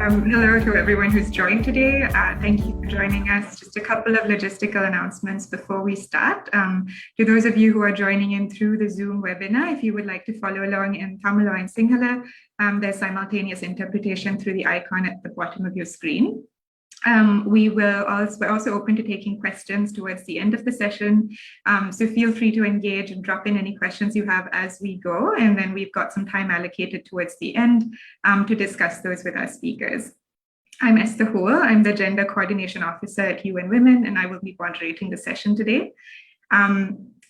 Hello to everyone who's joined today. Thank you for joining us. Just a couple of logistical announcements before we start. To those of you who are joining in through the Zoom webinar, if you would like to follow along in Tamil or in Sinhala, there's simultaneous interpretation through the icon at the bottom of your screen. We're also open to taking questions towards the end of the session. So feel free to engage and drop in any questions you have as we go. And then we've got some time allocated towards the end to discuss those with our speakers. I'm Esther Hole. I'm the Gender Coordination Officer at UN Women, and I will be moderating the session today.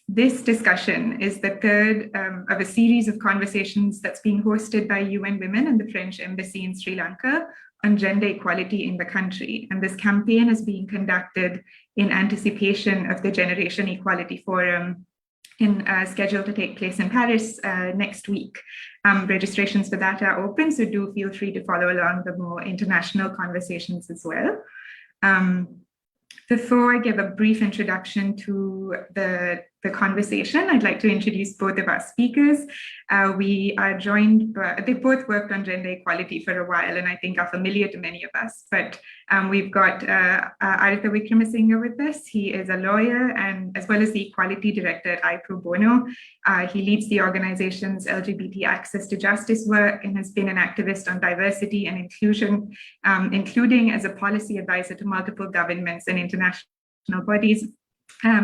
This discussion is the third of a series of conversations that's being hosted by UN Women and the French Embassy in Sri Lanka on gender equality in the country. And this campaign is being conducted in anticipation of the Generation Equality Forum scheduled to take place in Paris next week. Registrations for that are open, so do feel free to follow along the more international conversations as well. Before I give a brief introduction to the conversation, I'd like to introduce both of our speakers. We are joined by, they both worked on gender equality for a while and I think are familiar to many of us, but we've got Aritha Wickramasinghe with us. He is a lawyer and as well as the Equality Director at iPro Bono. He leads the organization's LGBT access to justice work and has been an activist on diversity and inclusion, including as a policy advisor to multiple governments and international bodies.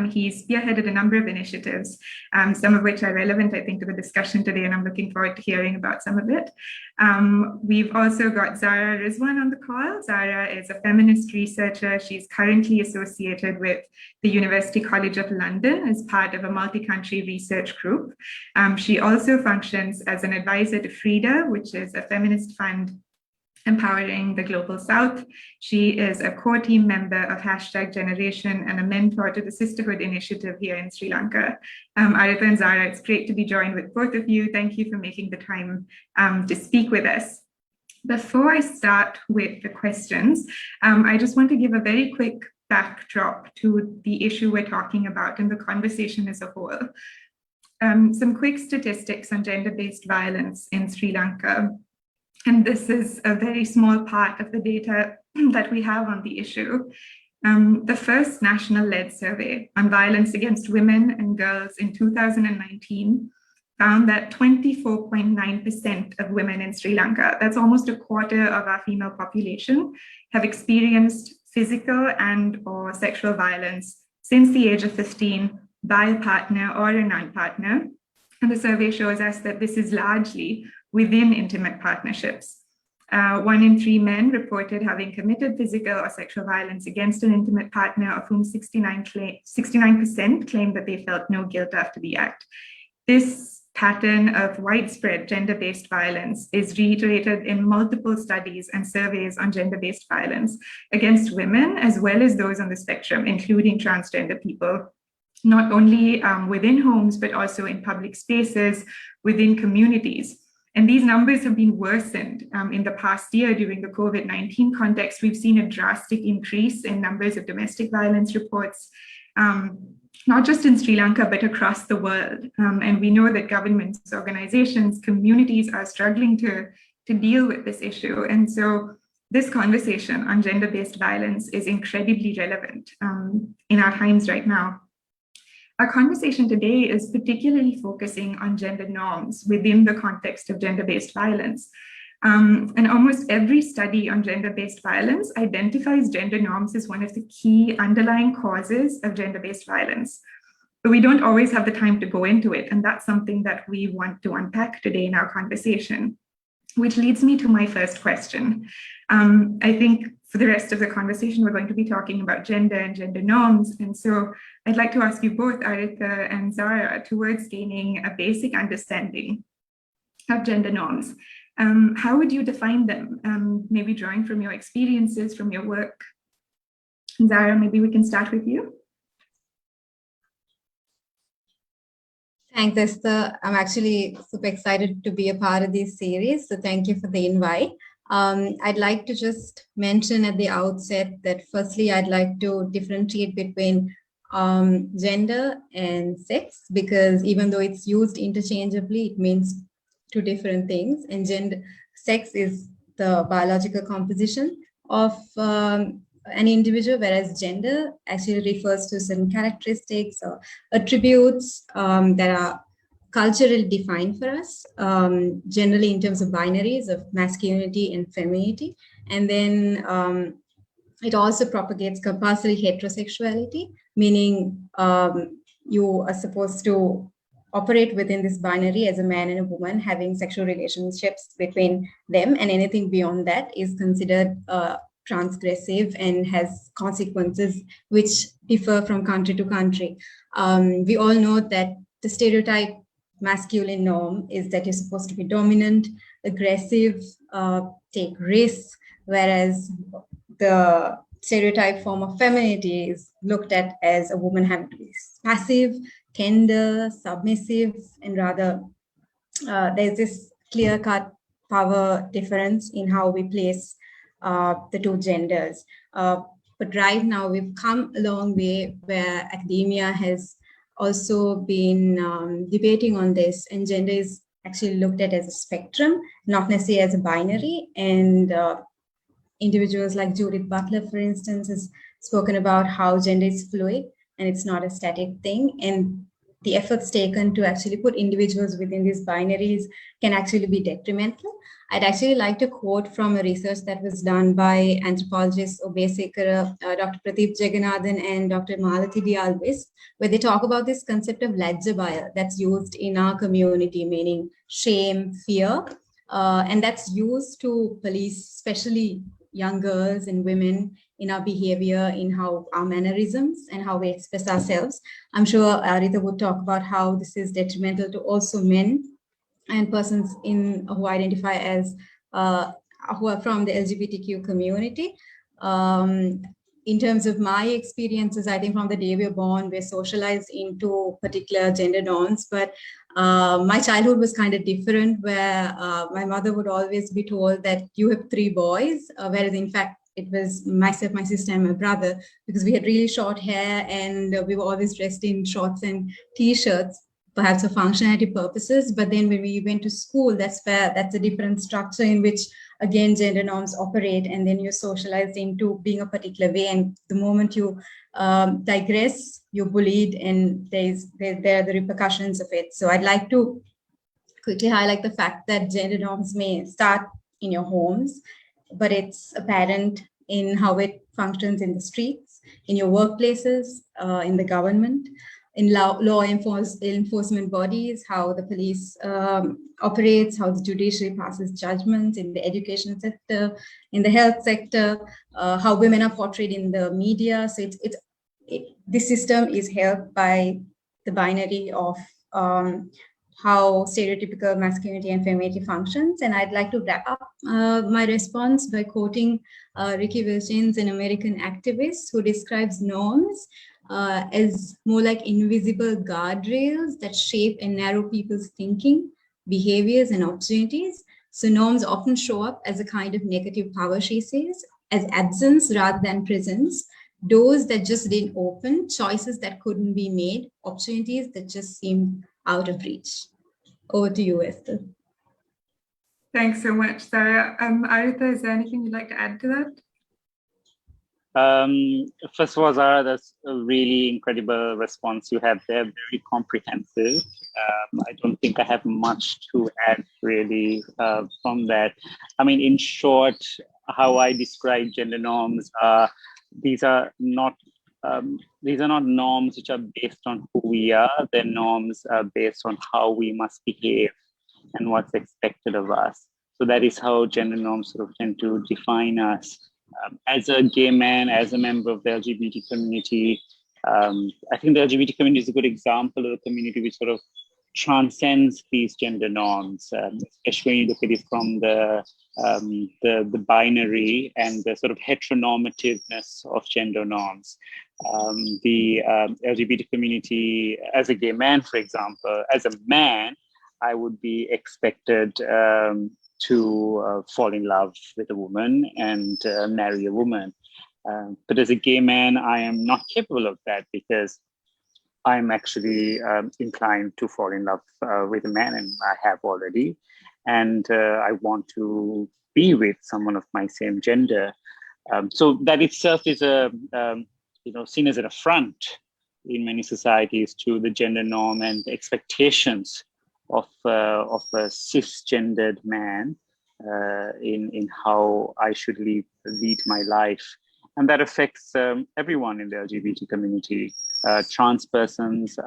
He's spearheaded a number of initiatives, some of which are relevant, I think, to the discussion today, and I'm looking forward to hearing about some of it. We've also got Zara Rizwan on the call. Zara is a feminist researcher. She's currently associated with the University College of London as part of a multi-country research group. She also functions as an advisor to Frida, which is a feminist fund empowering the Global South. She is a core team member of #Generation and a mentor to the Sisterhood Initiative here in Sri Lanka. Aritha and Zara, it's great to be joined with both of you. Thank you for making the time to speak with us. Before I start with the questions, I just want to give a very quick backdrop to the issue we're talking about and the conversation as a whole. Some quick statistics on gender-based violence in Sri Lanka. And this is a very small part of the data that we have on the issue. The first national-led survey on violence against women and girls in 2019 found that 24.9% of women in Sri Lanka, that's almost a quarter of our female population, have experienced physical and or sexual violence since the age of 15 by a partner or a non-partner. And the survey shows us that this is largely within intimate partnerships. 1 in 3 men reported having committed physical or sexual violence against an intimate partner, of whom 69% claimed that they felt no guilt after the act. This pattern of widespread gender-based violence is reiterated in multiple studies and surveys on gender-based violence against women, as well as those on the spectrum, including transgender people, not only within homes, but also in public spaces, within communities. And these numbers have been worsened in the past year during the COVID-19 context. We've seen a drastic increase in numbers of domestic violence reports, not just in Sri Lanka, but across the world. And we know that governments, organizations, communities are struggling to deal with this issue. And so this conversation on gender-based violence is incredibly relevant in our times right now. Our conversation today is particularly focusing on gender norms within the context of gender-based violence. And almost every study on gender-based violence identifies gender norms as one of the key underlying causes of gender-based violence. But we don't always have the time to go into it, and that's something that we want to unpack today in our conversation, which leads me to my first question. I think for the rest of the conversation, we're going to be talking about gender and gender norms. And so I'd like to ask you both, Aritha and Zara, towards gaining a basic understanding of gender norms. How would you define them? Maybe drawing from your experiences, from your work. Zara, maybe we can start with you. Thanks, Esther. I'm actually super excited to be a part of this series. So thank you for the invite. I'd like to just mention at the outset that firstly, I'd like to differentiate between gender and sex, because even though it's used interchangeably, it means two different things. And sex is the biological composition of an individual, whereas gender actually refers to certain characteristics or attributes that are culturally defined for us, generally in terms of binaries of masculinity and femininity. And then it also propagates compulsory heterosexuality, meaning you are supposed to operate within this binary as a man and a woman, having sexual relationships between them, and anything beyond that is considered transgressive and has consequences which differ from country to country. We all know that the stereotype masculine norm is that you're supposed to be dominant, aggressive, take risks, whereas the stereotype form of femininity is looked at as a woman having to be passive, tender, submissive, and rather there's this clear-cut power difference in how we place the two genders. But right now we've come a long way where academia has also been debating on this, and gender is actually looked at as a spectrum, not necessarily as a binary. And individuals like Judith Butler, for instance, has spoken about how gender is fluid and it's not a static thing. And the efforts taken to actually put individuals within these binaries can actually be detrimental. I'd actually like to quote from a research that was done by anthropologists Obesekara, Dr. Pradeep Jagannathan, and Dr. Malathi Dialvis, where they talk about this concept of lajjabaya that's used in our community, meaning shame, fear, and that's used to police, especially young girls and women, in our behavior, in how our mannerisms and how we express ourselves. I'm sure Rita would talk about how this is detrimental to also men and persons who identify as who are from the LGBTQ community. In terms of my experiences, I think from the day we're born, we're socialized into particular gender norms, but my childhood was kind of different, where my mother would always be told that you have 3 boys, whereas in fact, it was myself, my sister, and my brother, because we had really short hair and we were always dressed in shorts and t-shirts, perhaps for functionality purposes. But then when we went to school, that's a different structure in which, again, gender norms operate, and then you're socialized into being a particular way. And the moment you digress, you're bullied, and there are the repercussions of it. So I'd like to quickly highlight the fact that gender norms may start in your homes, but it's apparent in how it functions in the streets, in your workplaces, in the government, in law enforcement bodies, how the police operates, how the judiciary passes judgments, in the education sector, in the health sector, how women are portrayed in the media. So this system is helped by the binary of how stereotypical masculinity and femininity functions. And I'd like to wrap up my response by quoting Ricky Wilchins, an American activist who describes norms as more like invisible guardrails that shape and narrow people's thinking, behaviors, and opportunities. So norms often show up as a kind of negative power, she says, as absence rather than presence, doors that just didn't open, choices that couldn't be made, opportunities that just seemed out of reach. Over to you, Esther. Thanks so much, Sarah. Aritha, is there anything you'd like to add to that? First of all, Zara, that's a really incredible response you have there, very comprehensive. I don't think I have much to add really from that. I mean, in short, how I describe gender norms, these are not norms which are based on who we are. They're norms based on how we must behave and what's expected of us. So that is how gender norms sort of tend to define us. As a gay man, as a member of the LGBT community, I think the LGBT community is a good example of a community which sort of transcends these gender norms, especially when you look at it from the binary and the sort of heteronormativeness of gender norms. The LGBT community, as a gay man, for example, as a man, I would be expected to fall in love with a woman and marry a woman. But as a gay man, I am not capable of that because I'm actually inclined to fall in love with a man, and I have already. and I want to be with someone of my same gender. So that itself is seen as an affront in many societies to the gender norm and the expectations of a cisgendered man in how I should lead my life. And that affects everyone in the LGBT community. Trans persons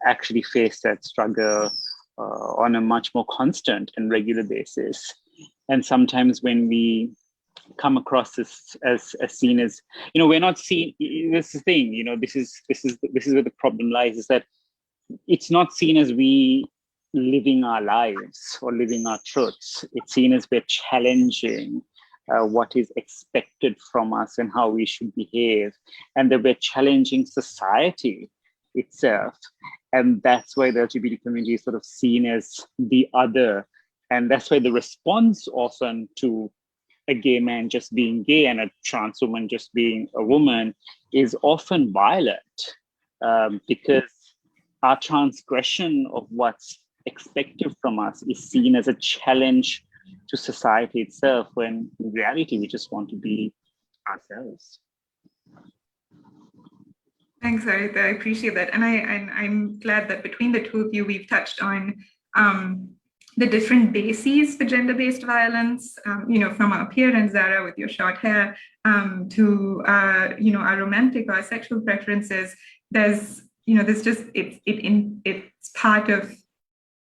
actually face that struggle on a much more constant and regular basis. And sometimes when we come across this as seen as, we're not seen. This is the thing, this is where the problem lies, is that it's not seen as we living our lives or living our truths. It's seen as we're challenging what is expected from us and how we should behave, and that we're challenging society itself. And that's why the LGBT community is sort of seen as the other. And that's why the response often to a gay man just being gay and a trans woman just being a woman is often violent, because our transgression of what's expected from us is seen as a challenge to society itself, when in reality we just want to be ourselves. Thanks, Arita. I appreciate that. And I'm glad that between the two of you, we've touched on the different bases for gender-based violence, from our appearance, Zara, with your short hair, to, our romantic or sexual preferences. There's just, it's part of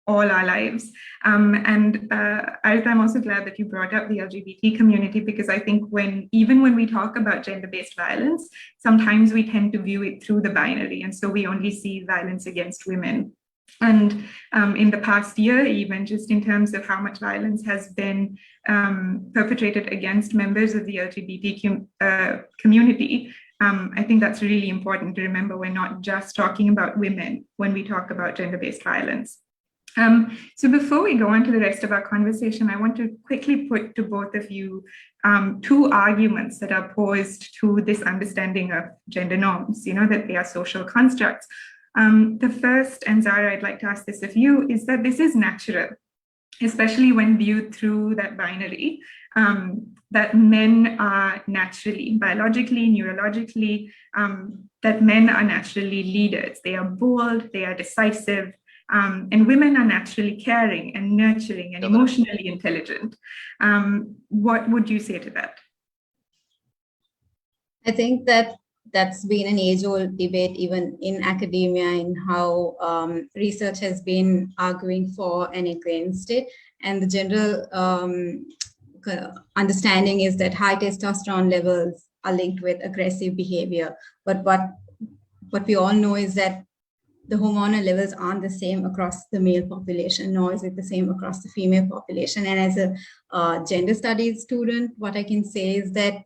all our lives. Arita, I'm also glad that you brought up the LGBT community, because I think even when we talk about gender-based violence, sometimes we tend to view it through the binary. And so we only see violence against women. And in the past year, even just in terms of how much violence has been perpetrated against members of the LGBT community, I think that's really important to remember. We're not just talking about women when we talk about gender-based violence. So before we go on to the rest of our conversation, I want to quickly put to both of you two arguments that are posed to this understanding of gender norms, that they are social constructs. The first, and Zara, I'd like to ask this of you, is that this is natural, especially when viewed through that binary, that men are naturally, biologically, neurologically, that men are naturally leaders. They are bold, they are decisive, and women are naturally caring and nurturing and emotionally intelligent. What would you say to that? I think that's been an age-old debate, even in academia, in how research has been arguing for and against it. And the general understanding is that high testosterone levels are linked with aggressive behavior. But what we all know is that the hormonal levels aren't the same across the male population, nor is it the same across the female population. And as a gender studies student, what I can say is that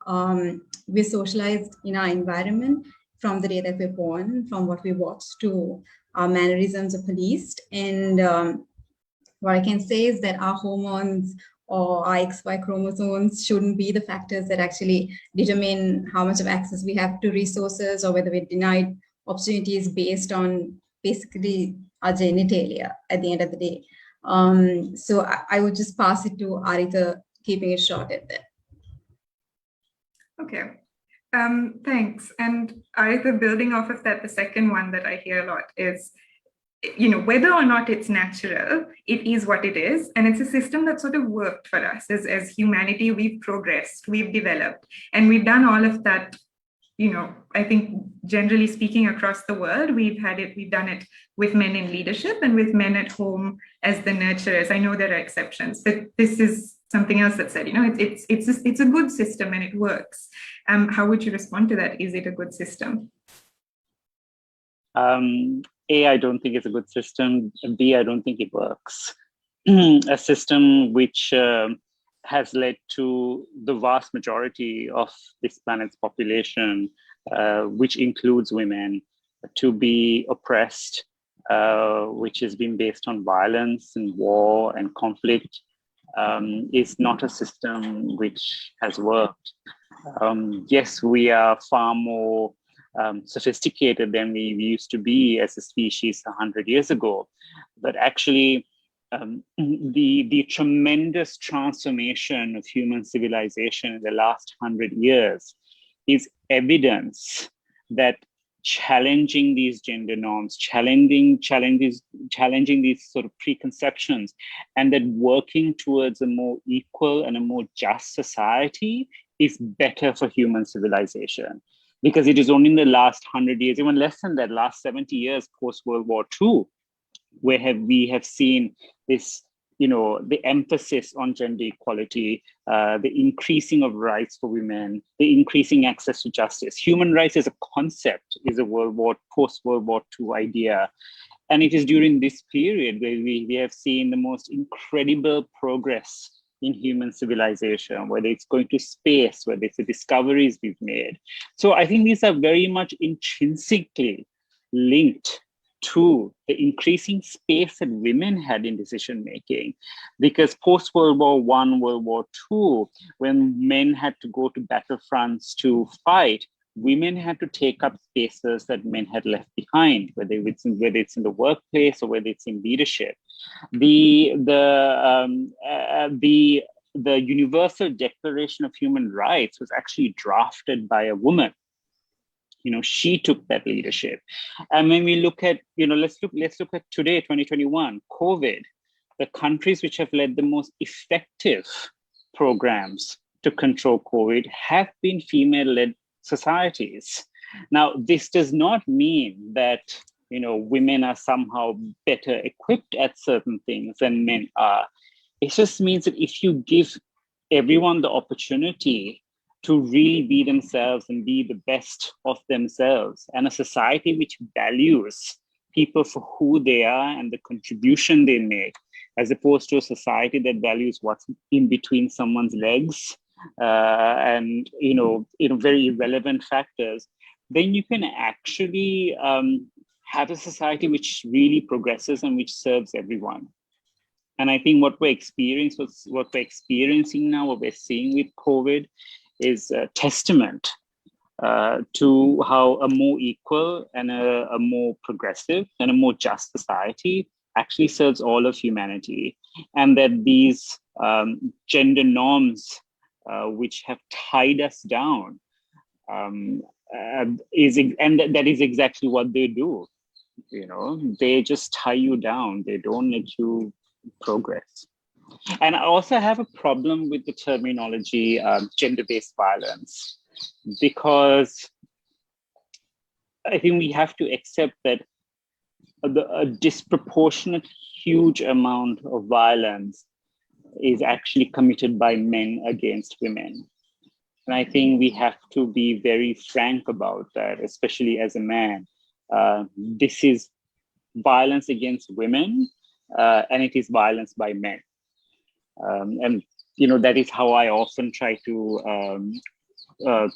we're socialized in our environment from the day that we're born, from what we watch to our mannerisms are policed. And what I can say is that our hormones or our XY chromosomes shouldn't be the factors that actually determine how much of access we have to resources, or whether we're denied opportunities based on basically our genitalia at the end of the day. So I would just pass it to Arita, keeping it short at that. Okay, thanks. And Arita, building off of that, the second one that I hear a lot is, whether or not it's natural, it is what it is. And it's a system that sort of worked for us as humanity. We've progressed, we've developed, and we've done all of that. I think generally speaking across the world, we've done it with men in leadership and with men at home as the nurturers. I know there are exceptions, but this is something else that said, it's a good system and it works. How would you respond to that? Is it a good system? A, I don't think it's a good system. B, I don't think it works. A system which has led to the vast majority of this planet's population, which includes women, to be oppressed, which has been based on violence and war and conflict, is not a system which has worked. Yes, we are far more sophisticated than we used to be as a species 100 years ago, but actually the tremendous transformation of human civilization in the last 100 years is evidence that challenging these gender norms, challenging these sort of preconceptions, and that working towards a more equal and a more just society is better for human civilization. Because it is only in the last 100 years, even less than that, last 70 years post-World War II, where we have seen this, the emphasis on gender equality, the increasing of rights for women, the increasing access to justice. Human rights as a concept is a post-World War II idea. And it is during this period where we have seen the most incredible progress in human civilization, whether it's going to space, whether it's the discoveries we've made. So I think these are very much intrinsically linked to the increasing space that women had in decision making. Because post World War I, World War II, when men had to go to battlefronts to fight, women had to take up spaces that men had left behind, whether it's in the workplace or whether it's in leadership. The Universal Declaration of Human Rights was actually drafted by a woman. She took that leadership. And when we look at, let's look at today, 2021, COVID, the countries which have led the most effective programs to control COVID have been female-led societies. Now, this does not mean that, women are somehow better equipped at certain things than men are. It just means that if you give everyone the opportunity to really be themselves and be the best of themselves, and a society which values people for who they are and the contribution they make, as opposed to a society that values what's in between someone's legs and very irrelevant factors, then you can actually have a society which really progresses and which serves everyone. And I think what we're experiencing now, what we're seeing with COVID, is a testament to how a more equal and a more progressive and a more just society actually serves all of humanity. And that these gender norms which have tied us down that is exactly what they do. They just tie you down. They don't let you progress. And I also have a problem with the terminology gender-based violence, because I think we have to accept that a disproportionate huge amount of violence is actually committed by men against women. And I think we have to be very frank about that, especially as a man. This is violence against women, and it is violence by men. And that is how I often try to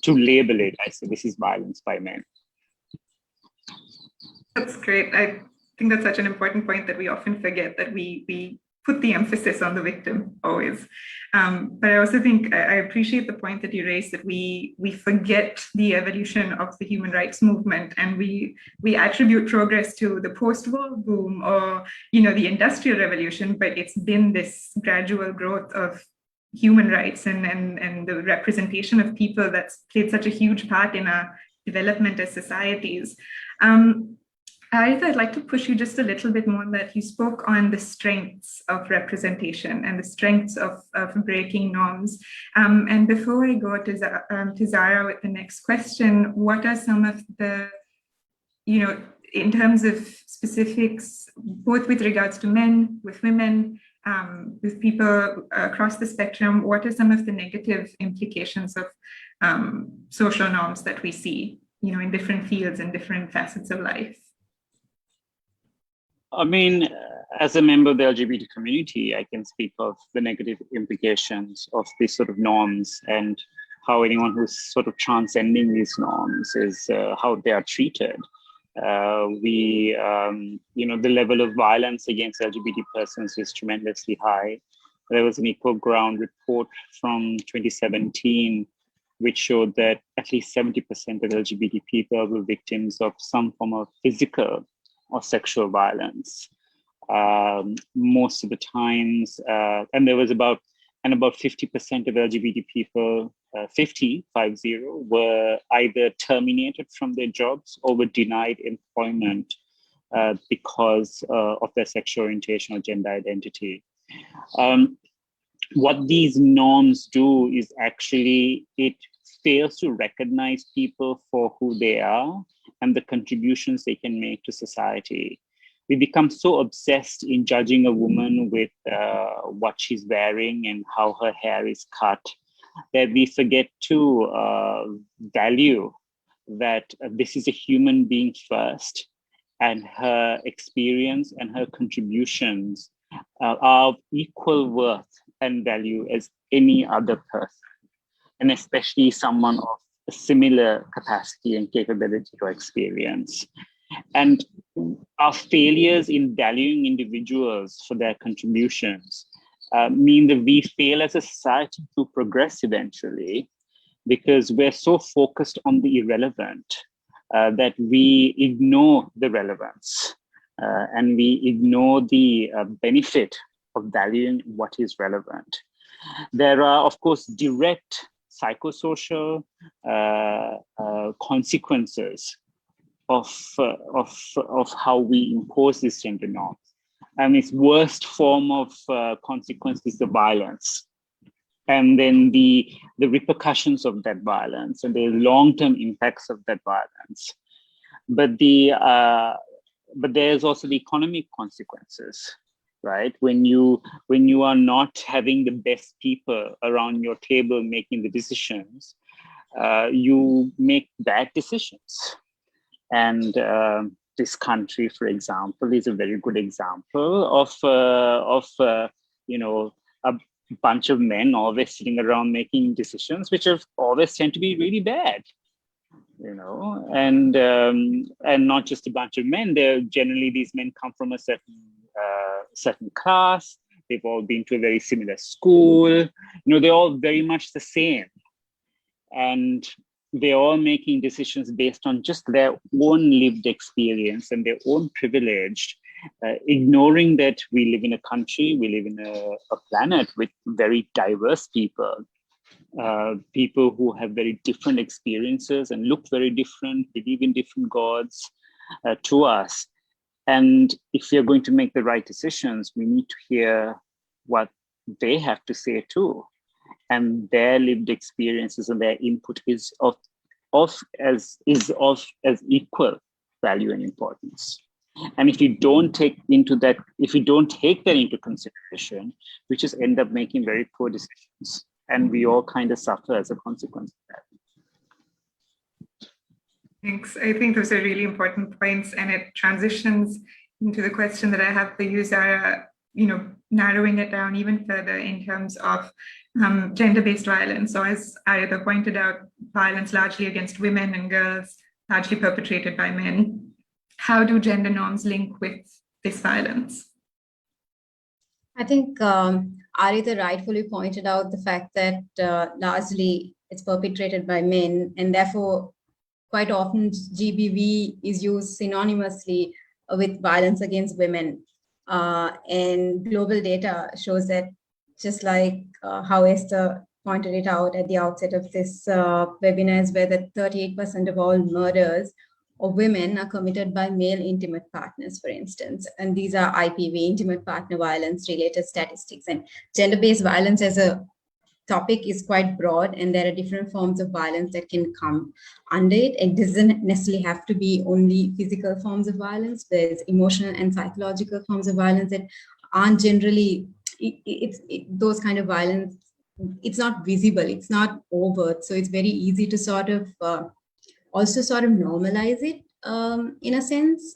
label it. I say this is violence by men. That's great. I think that's such an important point that we often forget, that we put the emphasis on the victim always. But I also think I appreciate the point that you raised, that we forget the evolution of the human rights movement, and we attribute progress to the post-war boom or the Industrial Revolution, but it's been this gradual growth of human rights and the representation of people that's played such a huge part in our development as societies. Aritha, I'd like to push you just a little bit more, that you spoke on the strengths of representation and the strengths of breaking norms. And before I go to Zara with the next question, what are some of the, in terms of specifics, both with regards to men, with women, with people across the spectrum, what are some of the negative implications of social norms that we see, in different fields and different facets of life? I mean, as a member of the LGBT community, I can speak of the negative implications of these sort of norms, and how anyone who's sort of transcending these norms is how they are treated. The level of violence against LGBT persons is tremendously high. There was an Equal Ground report from 2017 which showed that at least 70% of LGBT people were victims of some form of physical or sexual violence. most of the times, and there was about 50% of LGBT people, 50 were either terminated from their jobs or were denied employment because of their sexual orientation or gender identity. What these norms do is actually, it fails to recognize people for who they are and the contributions they can make to society. We become so obsessed in judging a woman with what she's wearing and how her hair is cut that we forget to value that this is a human being first, and her experience and her contributions are of equal worth and value as any other person, and especially someone of a similar capacity and capability or experience. And our failures in valuing individuals for their contributions mean that we fail as a society to progress eventually, because we're so focused on the irrelevant that we ignore the relevance and we ignore the benefit of valuing what is relevant. There are, of course, direct psychosocial consequences of how we impose these gender norms. And its worst form of consequence is the violence. And then the repercussions of that violence and the long-term impacts of that violence. But there's also the economic consequences, right? When you are not having the best people around your table making the decisions, you make bad decisions. And this country, for example, is a very good example of a bunch of men always sitting around making decisions, which have always tend to be really bad, and not just a bunch of men. They're generally, these men come from a certain class. They've all been to a very similar school. They're all very much the same, and they're all making decisions based on just their own lived experience and their own privilege, ignoring that we live in a country, we live in a planet with very diverse people, people who have very different experiences and look very different, believe in different gods to us. And if we are going to make the right decisions, we need to hear what they have to say too. And their lived experiences and their input is of as equal value and importance. And if you don't take that into consideration, we just end up making very poor decisions, and we all kind of suffer as a consequence of that. Thanks. I think those are really important points, and it transitions into the question that I have for you, Zara, narrowing it down even further in terms of gender-based violence. So as Ayada pointed out, violence largely against women and girls, largely perpetrated by men. How do gender norms link with this violence? I think Arita rightfully pointed out the fact that largely it's perpetrated by men, and therefore quite often GBV is used synonymously with violence against women. And global data shows that, just like how Esther pointed it out at the outset of this webinar, is where that 38% of all murders of women are committed by male intimate partners, for instance. And these are IPV, intimate partner violence related statistics. And gender-based violence as a topic is quite broad, and there are different forms of violence that can come under it. It doesn't necessarily have to be only physical forms of violence. There's emotional and psychological forms of violence that aren't generally, those kind of violence, it's not visible, it's not overt. So it's very easy to sort of normalize it in a sense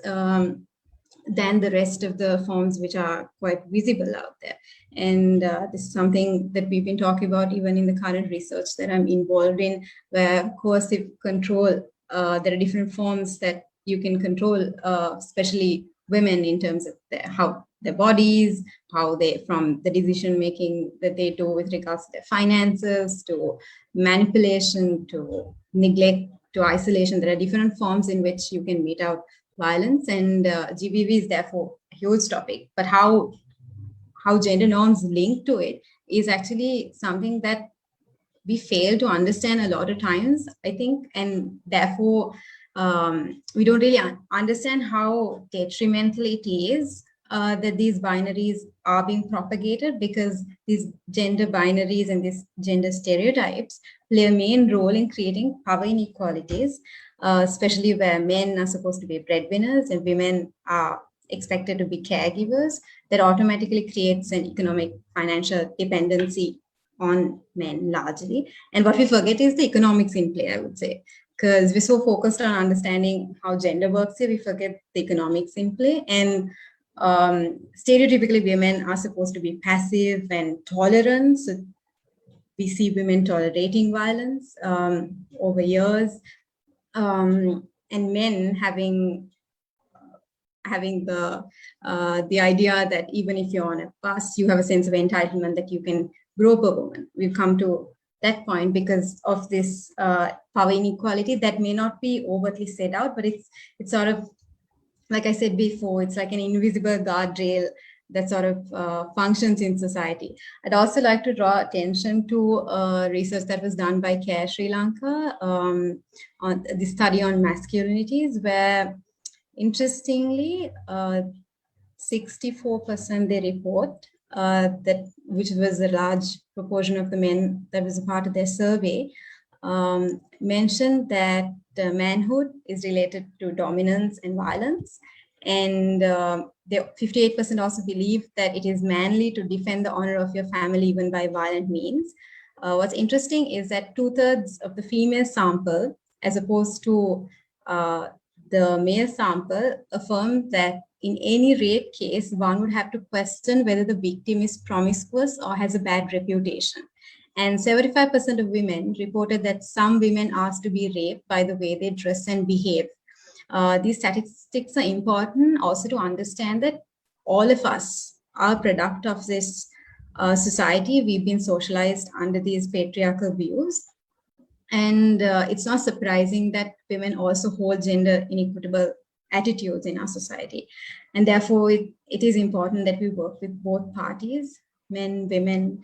than the rest of the forms which are quite visible out there. And this is something that we've been talking about even in the current research that I'm involved in, where coercive control, there are different forms that you can control, especially women, in terms of how their bodies, how they, from the decision making that they do with regards to their finances, to manipulation, to neglect, to isolation. There are different forms in which you can mete out violence, and GBV is therefore a huge topic, but how gender norms link to it is actually something that we fail to understand a lot of times, I think, and therefore we don't really understand how detrimental it is that these binaries are being propagated, because these gender binaries and these gender stereotypes play a main role in creating power inequalities, especially where men are supposed to be breadwinners and women are expected to be caregivers. That automatically creates an economic financial dependency on men largely. And what we forget is the economics in play, I would say, because we're so focused on understanding how gender works here, we forget the economics in play. And stereotypically, women are supposed to be passive and tolerant. So we see women tolerating violence over years, and men having the idea that even if you're on a bus, you have a sense of entitlement that you can grope a woman. We've come to that point because of this power inequality that may not be overtly set out, but it's sort of, like I said before, it's like an invisible guardrail that sort of functions in society. I'd also like to draw attention to research that was done by Sri Lanka on the study on masculinities, where interestingly, 64% they report that, which was a large proportion of the men that was a part of their survey, mentioned that manhood is related to dominance and violence. And 58% also believe that it is manly to defend the honor of your family even by violent means. What's interesting is that 2/3 of the female sample, as opposed to the male sample, affirmed that in any rape case, one would have to question whether the victim is promiscuous or has a bad reputation. And 75% of women reported that some women asked to be raped by the way they dress and behave. These statistics are important also to understand that all of us are a product of this society. We've been socialized under these patriarchal views. And it's not surprising that women also hold gender inequitable attitudes in our society. And therefore, it is important that we work with both parties, men, women,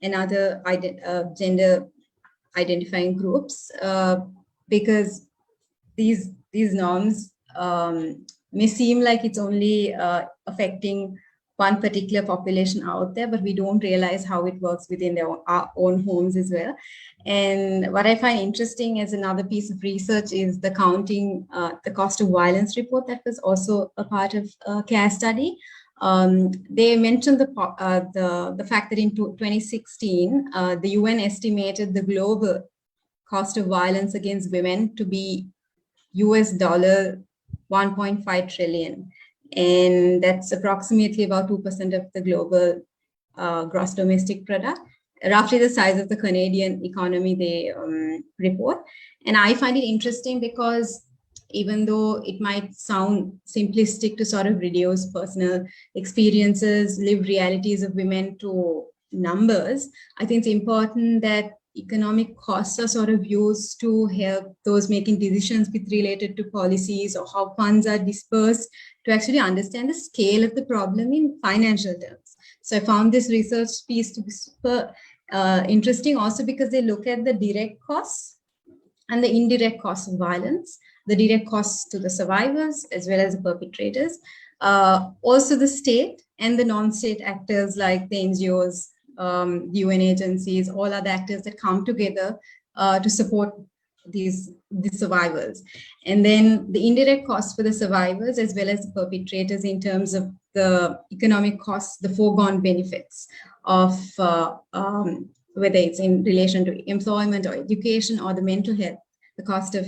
and other gender identifying groups, because these norms may seem like it's only affecting one particular population out there, but we don't realize how it works within our own homes as well. And what I find interesting as another piece of research is the counting the cost of violence report that was also a part of CARE study. They mentioned the fact that in 2016, the UN estimated the global cost of violence against women to be US $1.5 trillion. And that's approximately about 2% of the global gross domestic product, roughly the size of the Canadian economy, they report. And I find it interesting because even though it might sound simplistic to sort of reduce personal experiences, lived realities of women to numbers, I think it's important that economic costs are sort of used to help those making decisions with related to policies or how funds are dispersed to actually understand the scale of the problem in financial terms. So I found this research piece to be super interesting also because they look at the direct costs and the indirect costs of violence, the direct costs to the survivors as well as the perpetrators, also the state and the non-state actors like the NGOs, the UN agencies, all other actors that come together to support the survivors. And then the indirect costs for the survivors as well as the perpetrators in terms of the economic costs, the foregone benefits of whether it's in relation to employment or education or the mental health, the cost of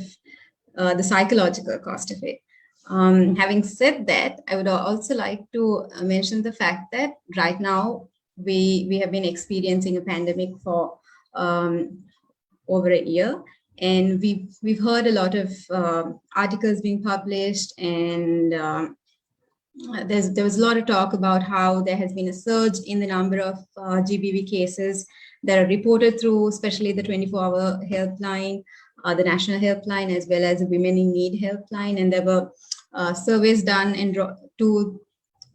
the psychological cost of it. Having said that, I would also like to mention the fact that right now we have been experiencing a pandemic for over a year, and we've heard a lot of articles being published, and there was a lot of talk about how there has been a surge in the number of GBV cases that are reported through, especially the 24-hour helpline, the national helpline, as well as the Women in Need helpline. And there were surveys done and to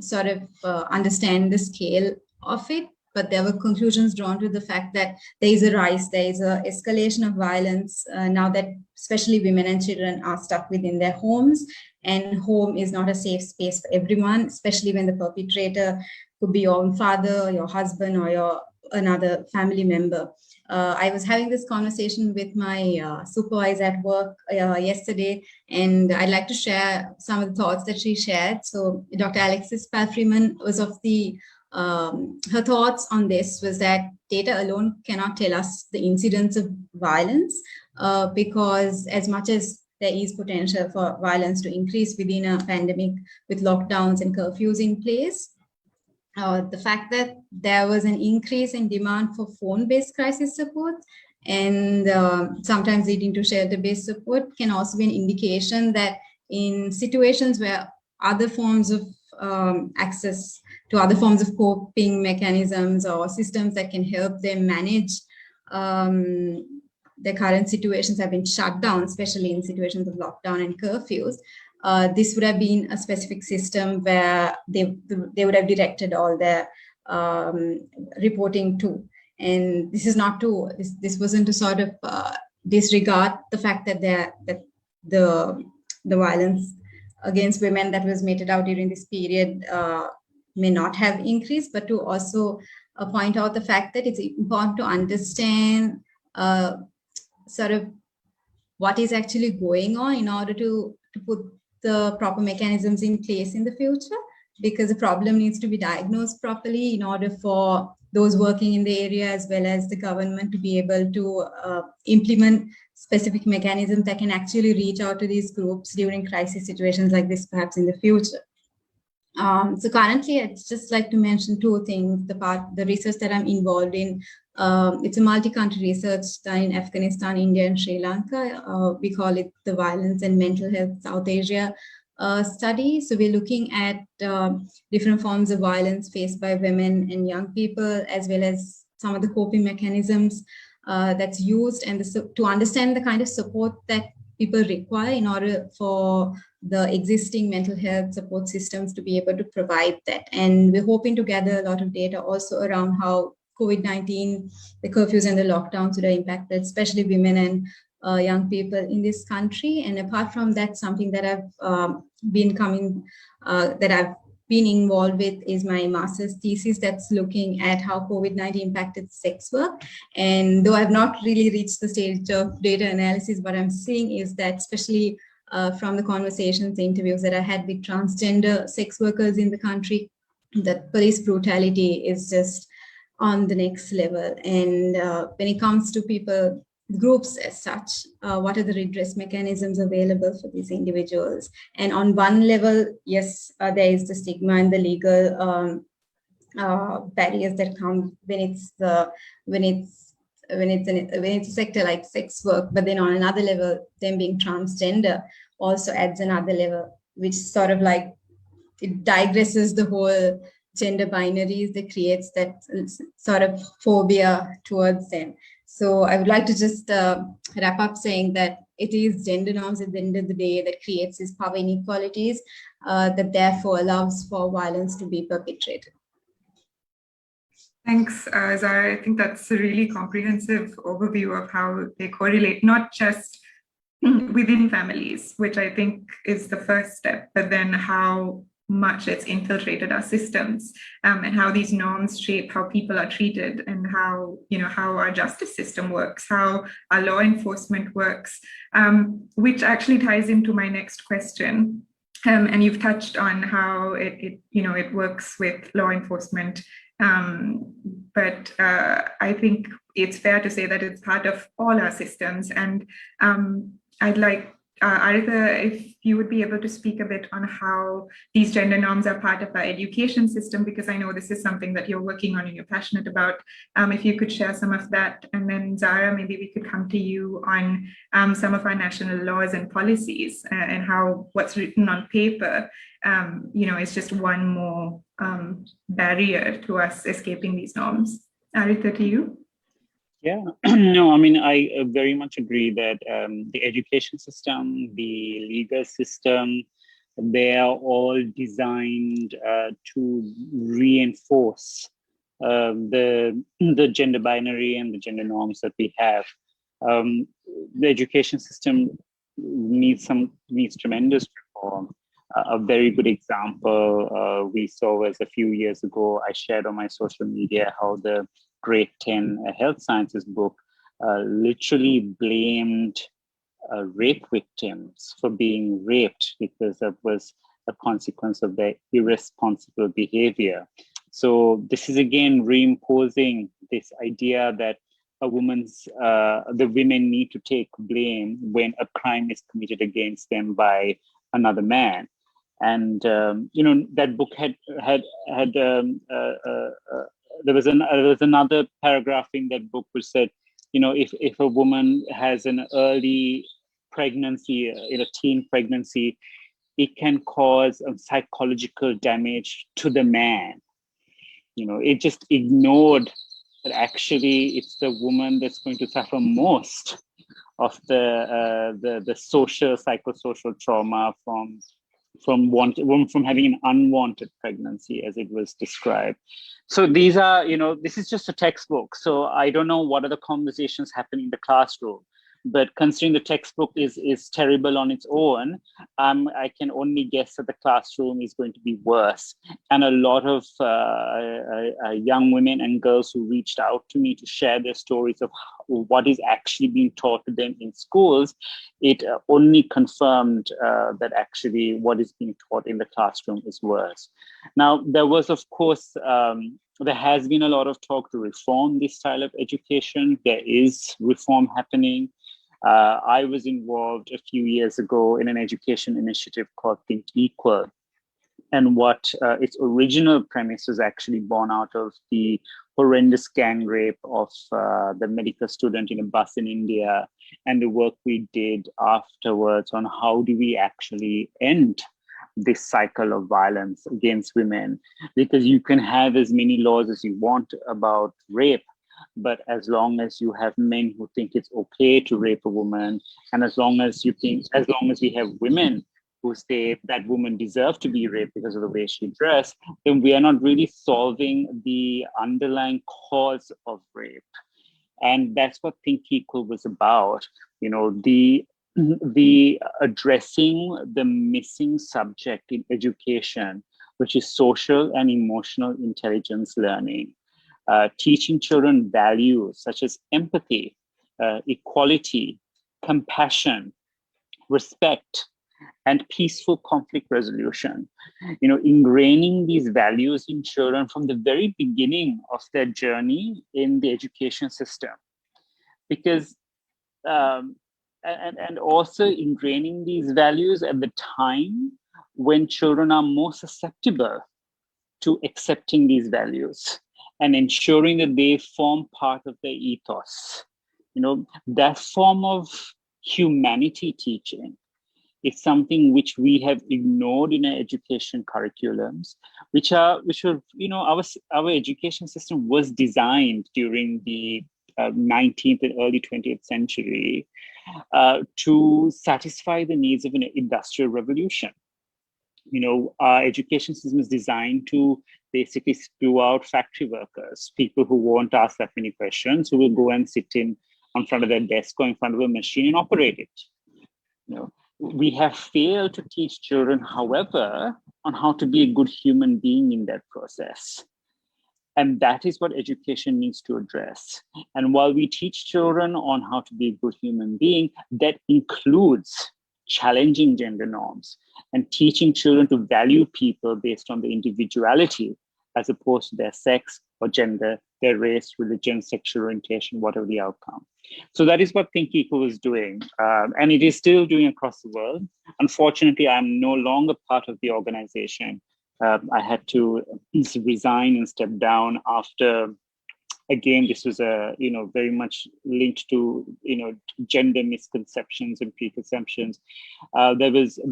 sort of understand the scale of it, but there were conclusions drawn to the fact that there is a rise, there is a escalation of violence now that especially women and children are stuck within their homes, and home is not a safe space for everyone, especially when the perpetrator could be your own father, your husband, or your another family member. I was having this conversation with my supervisor at work yesterday, and I'd like to share some of the thoughts that she shared. So Dr. Alexis Palfreeman was of the, her thoughts on this was that data alone cannot tell us the incidence of violence because as much as there is potential for violence to increase within a pandemic with lockdowns and curfews in place, the fact that there was an increase in demand for phone-based crisis support and sometimes leading to shelter-based support can also be an indication that in situations where other forms of access to other forms of coping mechanisms or systems that can help them manage their current situations have been shut down, especially in situations of lockdown and curfews. This would have been a specific system where they would have directed all their reporting to. And this is not to, this wasn't to sort of disregard the fact that the violence against women that was meted out during this period may not have increased, but to also point out the fact that it's important to understand sort of what is actually going on in order to put the proper mechanisms in place in the future, because the problem needs to be diagnosed properly in order for those working in the area as well as the government to be able to implement specific mechanisms that can actually reach out to these groups during crisis situations like this, perhaps in the future. So currently, I'd just like to mention two things. The research that I'm involved in, it's a multi-country research done in Afghanistan, India, and Sri Lanka. We call it the Violence and Mental Health South Asia study. So we're looking at different forms of violence faced by women and young people, as well as some of the coping mechanisms that's used, and to understand the kind of support that people require in order for the existing mental health support systems to be able to provide that. And we're hoping to gather a lot of data also around how COVID-19, the curfews and the lockdowns would have impacted, especially women and young people in this country. And apart from that, something that I've been involved with is my master's thesis that's looking at how COVID-19 impacted sex work. And though I've not really reached the stage of data analysis, what I'm seeing is that especially from the conversations, the interviews that I had with transgender sex workers in the country, that police brutality is just on the next level. And when it comes to people, groups as such, what are the redress mechanisms available for these individuals? And on one level, yes, there is the stigma and the legal barriers that come when it's a sector like sex work. But then on another level, them being transgender also adds another level, which sort of like it digresses the whole gender binaries that creates that sort of phobia towards them. So I would like to just wrap up saying that it is gender norms at the end of the day that creates these power inequalities that therefore allows for violence to be perpetrated. Thanks, Zara. I think that's a really comprehensive overview of how they correlate, not just within families, which I think is the first step, but then how much it's infiltrated our systems and how these norms shape how people are treated and how our justice system works, how our law enforcement works, which actually ties into my next question. And you've touched on how it works with law enforcement. But I think it's fair to say that it's part of all our systems. And I'd like, Aritha, if you would be able to speak a bit on how these gender norms are part of our education system, because I know this is something that you're working on and you're passionate about. If you could share some of that. And then Zara, maybe we could come to you on some of our national laws and policies and how what's written on paper, is just one more barrier to us escaping these norms. Aritha, to you. Yeah, no, I mean, I very much agree that the education system, the legal system, They are all designed to reinforce the gender binary and the gender norms that we have. The education system needs tremendous reform. A very good example we saw was a few years ago. I shared on my social media how the grade 10 health sciences book literally blamed rape victims for being raped because that was a consequence of their irresponsible behavior. So this is again reimposing this idea that the women need to take blame when a crime is committed against them by another man. And that book there was another paragraph in that book which said, if a woman has an early pregnancy, teen pregnancy, it can cause psychological damage to the man. It just ignored that actually it's the woman that's going to suffer most of the social, psychosocial trauma from having an unwanted pregnancy, as it was described. So these are, this is just a textbook. So I don't know what are the conversations happening in the classroom, but considering the textbook is terrible on its own, I can only guess that the classroom is going to be worse. And a lot of young women and girls who reached out to me to share their stories of what is actually being taught to them in schools, it only confirmed that actually what is being taught in the classroom is worse. Now, there was, of course, there has been a lot of talk to reform this style of education. There is reform happening. I was involved a few years ago in an education initiative called Think Equal. And what its original premise was actually born out of the horrendous gang rape of the medical student in a bus in India, and the work we did afterwards on how do we actually end this cycle of violence against women. Because you can have as many laws as you want about rape, but as long as you have men who think it's okay to rape a woman, and as long as we have women who say that woman deserves to be raped because of the way she dressed, then we are not really solving the underlying cause of rape. And that's what Think Equal was about. The addressing the missing subject in education, which is social and emotional intelligence learning. Teaching children values such as empathy, equality, compassion, respect, and peaceful conflict resolution. Ingraining these values in children from the very beginning of their journey in the education system. Because, and also ingraining these values at the time when children are more susceptible to accepting these values and ensuring that they form part of their ethos. That form of humanity teaching is something which we have ignored in our education curriculums, which were, our education system was designed during the 19th and early 20th century to satisfy the needs of an industrial revolution. Our education system is designed to basically spew out factory workers, people who won't ask that many questions, who will go and sit in front of their desk or in front of a machine and operate it. We have failed to teach children, however, on how to be a good human being in that process. And that is what education needs to address. And while we teach children on how to be a good human being, that includes challenging gender norms and teaching children to value people based on their individuality as opposed to their sex or gender, their race, religion, sexual orientation, whatever the outcome. So that is what Think Equal is doing, and it is still doing across the world. Unfortunately, I'm no longer part of the organization. I had to resign and step down after, again, this was very much linked to gender misconceptions and preconceptions.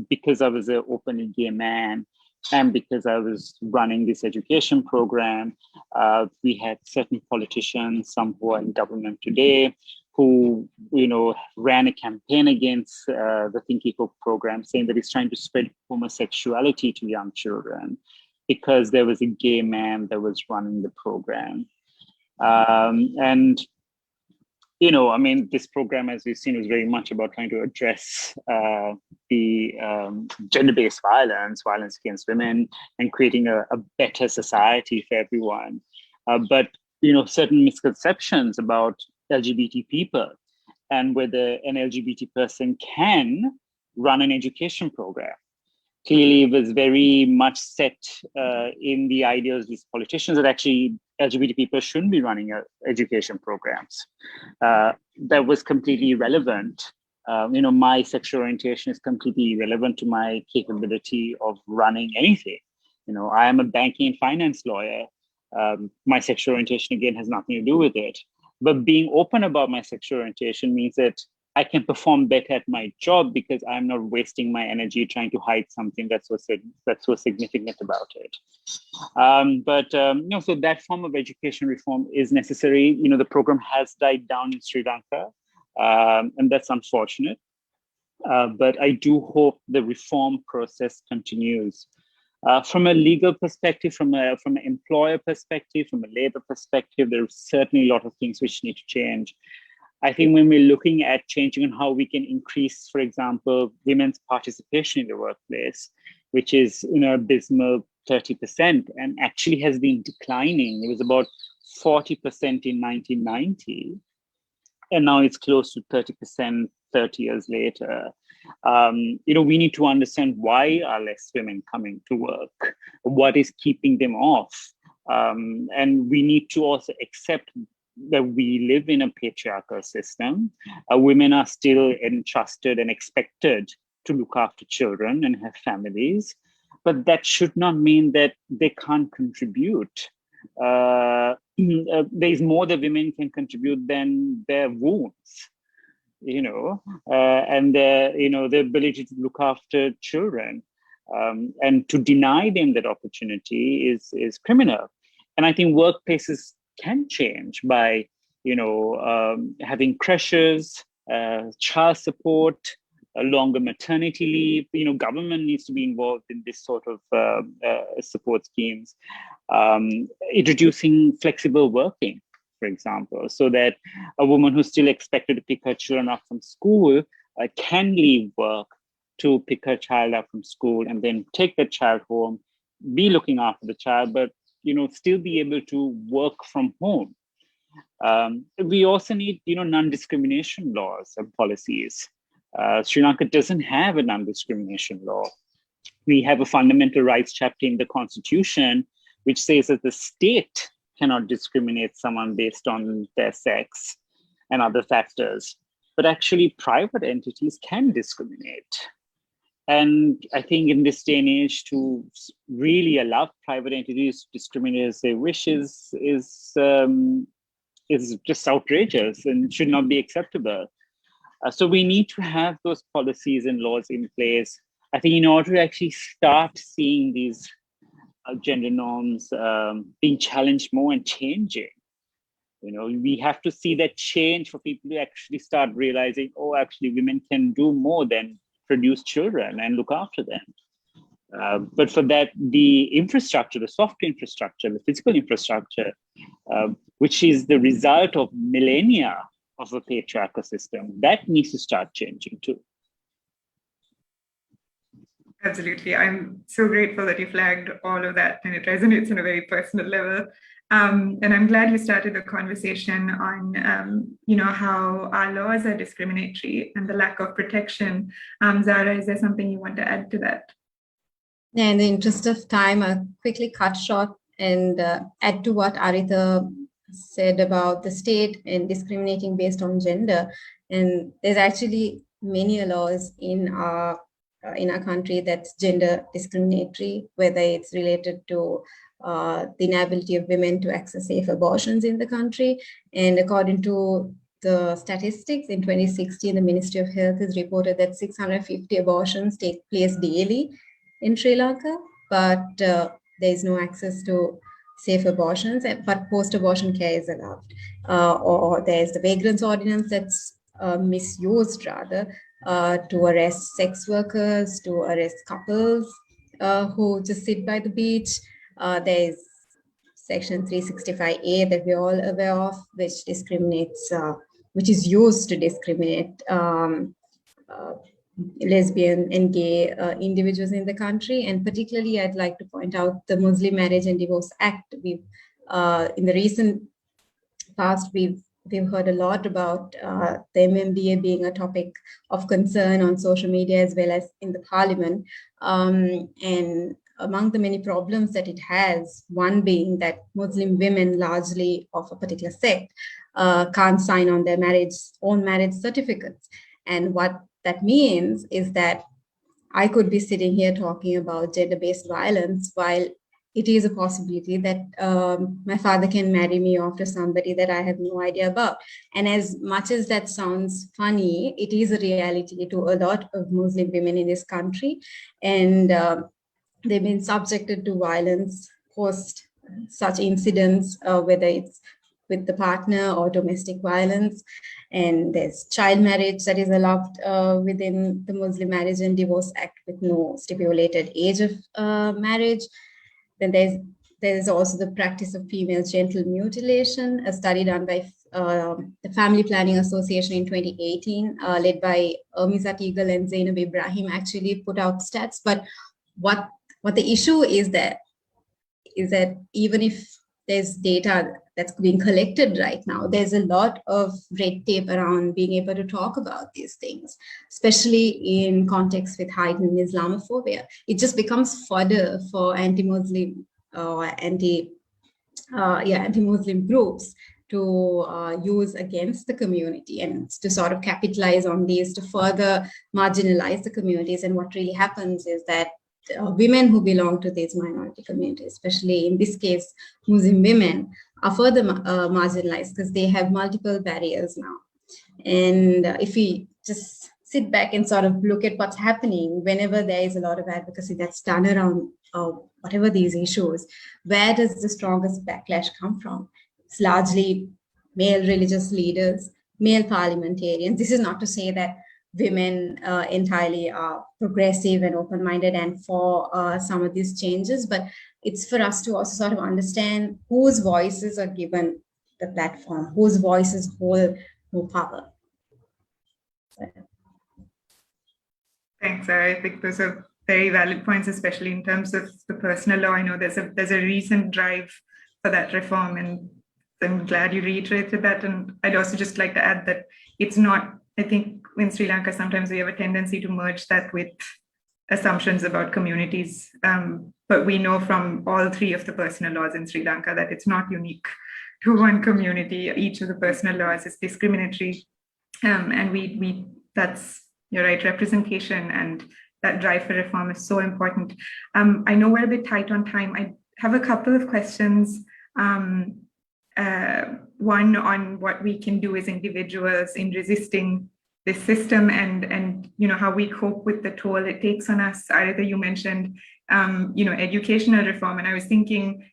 Because I was an openly gay man, and because I was running this education program, we had certain politicians, some who are in government today, who, ran a campaign against the Thinky Hope program, saying that it's trying to spread homosexuality to young children because there was a gay man that was running the program. This program, as we've seen, is very much about trying to address the gender-based violence against women, and creating a better society for everyone. But certain misconceptions about LGBT people and whether an LGBT person can run an education program. Clearly, it was very much set in the ideas of these politicians that actually LGBT people shouldn't be running education programs. That was completely irrelevant. My sexual orientation is completely irrelevant to my capability of running anything. I am a banking and finance lawyer. My sexual orientation, again, has nothing to do with it. But being open about my sexual orientation means that I can perform better at my job because I'm not wasting my energy trying to hide something that's so significant about it. So that form of education reform is necessary. The program has died down in Sri Lanka, and that's unfortunate. But I do hope the reform process continues. From a legal perspective, from an employer perspective, from a labor perspective, there are certainly a lot of things which need to change. I think when we're looking at changing on how we can increase, for example, women's participation in the workplace, which is abysmal 30% and actually has been declining. It was about 40% in 1990, and now it's close to 30% 30 years later. We need to understand why are less women coming to work, what is keeping them off, and we need to also accept that we live in a patriarchal system. Women are still entrusted and expected to look after children and have families, but that should not mean that they can't contribute. There's more that women can contribute than their wounds, and their ability to look after children, and to deny them that opportunity is criminal. And I think workplaces can change by, having creches, child support, a longer maternity leave. Government needs to be involved in this sort of support schemes. Introducing flexible working, for example, so that a woman who's still expected to pick her children up from school can leave work to pick her child up from school and then take the child home, be looking after the child, but still be able to work from home. We also need, non-discrimination laws and policies. Sri Lanka doesn't have a non-discrimination law. We have a fundamental rights chapter in the constitution, which says that the state cannot discriminate someone based on their sex and other factors, but actually private entities can discriminate. And I think in this day and age, to really allow private entities to discriminate as they wish is just outrageous and should not be acceptable. So we need to have those policies and laws in place, I think, in order to actually start seeing these gender norms being challenged more and changing. We have to see that change for people to actually start realizing, actually women can do more than produce children and look after them. But for that, the infrastructure, the software infrastructure, the physical infrastructure, which is the result of millennia of a patriarchal system, that needs to start changing too. Absolutely. I'm so grateful that you flagged all of that, and it resonates on a very personal level. And I'm glad you started the conversation on, how our laws are discriminatory and the lack of protection. Zara, is there something you want to add to that? Yeah, in the interest of time, I'll quickly cut short and add to what Aritha said about the state and discriminating based on gender. And there's actually many laws in our country that's gender discriminatory, whether it's related to the inability of women to access safe abortions in the country. And according to the statistics, in 2016, the Ministry of Health has reported that 650 abortions take place daily in Sri Lanka, but there is no access to safe abortions, but post-abortion care is allowed. Or there's the vagrants ordinance that's misused rather to arrest sex workers, to arrest couples who just sit by the beach. There's Section 365A that we're all aware of, which discriminates, which is used to discriminate lesbian and gay individuals in the country. And particularly, I'd like to point out the Muslim Marriage and Divorce Act. We've in the recent past, we've heard a lot about the MMDA being a topic of concern on social media as well as in the parliament. And among the many problems that it has, one being that Muslim women, largely of a particular sect, can't sign on their own marriage certificates. And what that means is that I could be sitting here talking about gender-based violence while it is a possibility that my father can marry me off to somebody that I have no idea about. And as much as that sounds funny, it is a reality to a lot of Muslim women in this country. And they've been subjected to violence post such incidents, whether it's with the partner or domestic violence. And there's child marriage that is allowed within the Muslim Marriage and Divorce Act with no stipulated age of marriage. Then there's also the practice of female genital mutilation, a study done by the Family Planning Association in 2018, led by Mizat Eagle and Zainab Ibrahim, actually put out stats. But what the issue is that even if there's data that's being collected right now, there's a lot of red tape around being able to talk about these things, especially in context with heightened Islamophobia. It just becomes fodder for anti-Muslim or anti-Muslim groups to use against the community and to sort of capitalize on these to further marginalize the communities. And what really happens is that women who belong to these minority communities, especially in this case, Muslim women, are further marginalized because they have multiple barriers now. And if we just sit back and sort of look at what's happening, whenever there is a lot of advocacy that's done around whatever these issues, where does the strongest backlash come from? It's largely male religious leaders, male parliamentarians. This is not to say that women entirely are progressive and open-minded and for some of these changes, but it's for us to also sort of understand whose voices are given the platform, whose voices hold more power. Thanks, Sarah. I think those are very valid points, especially in terms of the personal law. I know there's a recent drive for that reform, and I'm glad you reiterated that. And I'd also just like to add that it's not, I think in Sri Lanka, sometimes we have a tendency to merge that with assumptions about communities. But we know from all three of the personal laws in Sri Lanka that it's not unique to one community. Each of the personal laws is discriminatory. And that's, you're right, representation and that drive for reform is so important. I know we're a bit tight on time. I have a couple of questions. One on what we can do as individuals in resisting this system and how we cope with the toll it takes on us. Either you mentioned educational reform, and I was thinking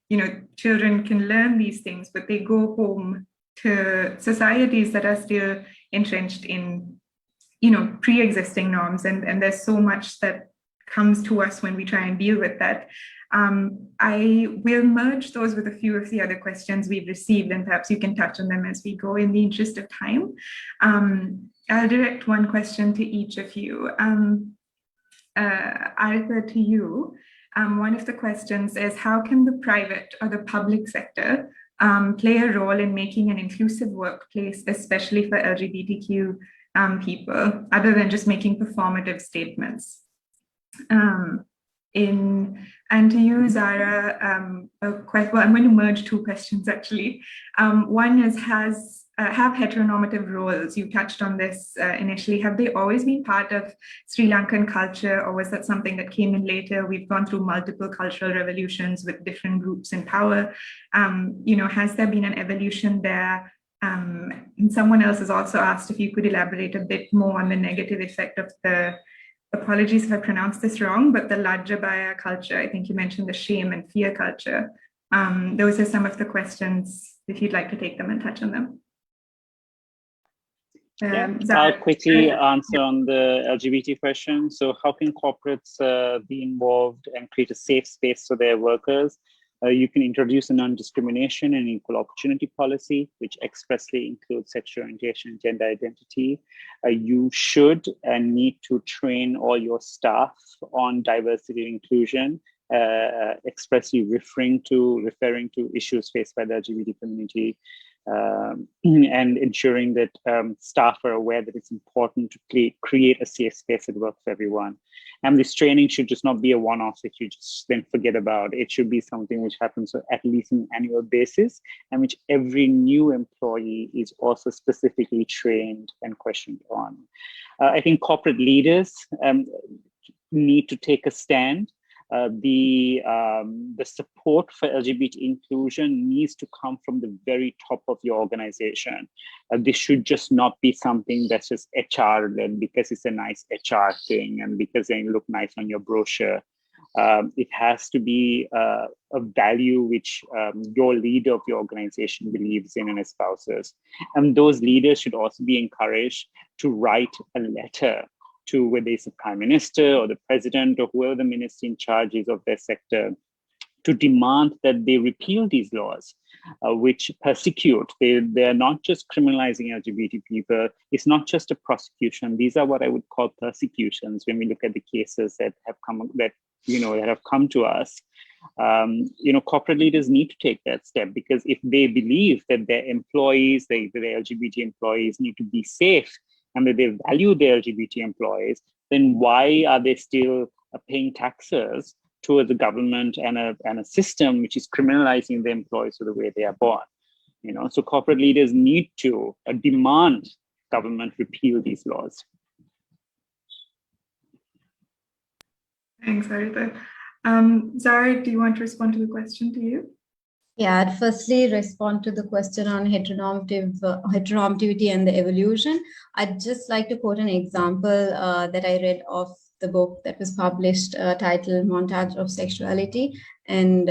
children can learn these things, but they go home to societies that are still entrenched in pre-existing norms, and there's so much that comes to us when we try and deal with that. I will merge those with a few of the other questions we've received, and perhaps you can touch on them as we go in the interest of time. I'll direct one question to each of you. Arthur, to you. One of the questions is, how can the private or the public sector play a role in making an inclusive workplace, especially for LGBTQ people, other than just making performative statements? And to you, Zara, I'm going to merge two questions actually. One is, have heteronormative roles, you touched on this initially, have they always been part of Sri Lankan culture, or was that something that came in later? We've gone through multiple cultural revolutions with different groups in power. Has there been an evolution there? And someone else has also asked if you could elaborate a bit more on the negative effect of the, apologies if I pronounced this wrong, but the Lajjabaya culture. I think you mentioned the shame and fear culture Those are some of the questions, if you'd like to take them and touch on them. I'll quickly answer on the LGBT question. So how can corporates be involved and create a safe space for their workers? You can introduce a non-discrimination and equal opportunity policy, which expressly includes sexual orientation and gender identity. You should and need to train all your staff on diversity and inclusion, expressly referring to issues faced by the LGBT community, and ensuring that staff are aware that it's important to create a safe space that works for everyone. And this training should just not be a one-off that you just then forget about. It should be something which happens at least on an annual basis, and which every new employee is also specifically trained and questioned on. I think corporate leaders need to take a stand. The support for LGBT inclusion needs to come from the very top of your organization. This should just not be something that's just HR led because it's a nice HR thing and because they look nice on your brochure. It has to be a value which your leader of your organization believes in and espouses. And those leaders should also be encouraged to write a letter to whether it's the prime minister or the president or whoever the minister in charge is of their sector, to demand that they repeal these laws, which persecute. They're not just criminalizing LGBT people. It's not just a prosecution. These are what I would call persecutions when we look at the cases that have come to us. Corporate leaders need to take that step, because if they believe that their employees, their LGBT employees need to be safe, and that they value their LGBT employees, then why are they still paying taxes towards the government and a system which is criminalizing the employees for the way they are born? So corporate leaders need to demand government repeal these laws. Thanks, Haritha. Zara, do you want to respond to the question to you? Yeah, I'd firstly respond to the question on heteronormativity and the evolution. I'd just like to quote an example that I read of the book that was published titled Montage of Sexuality. And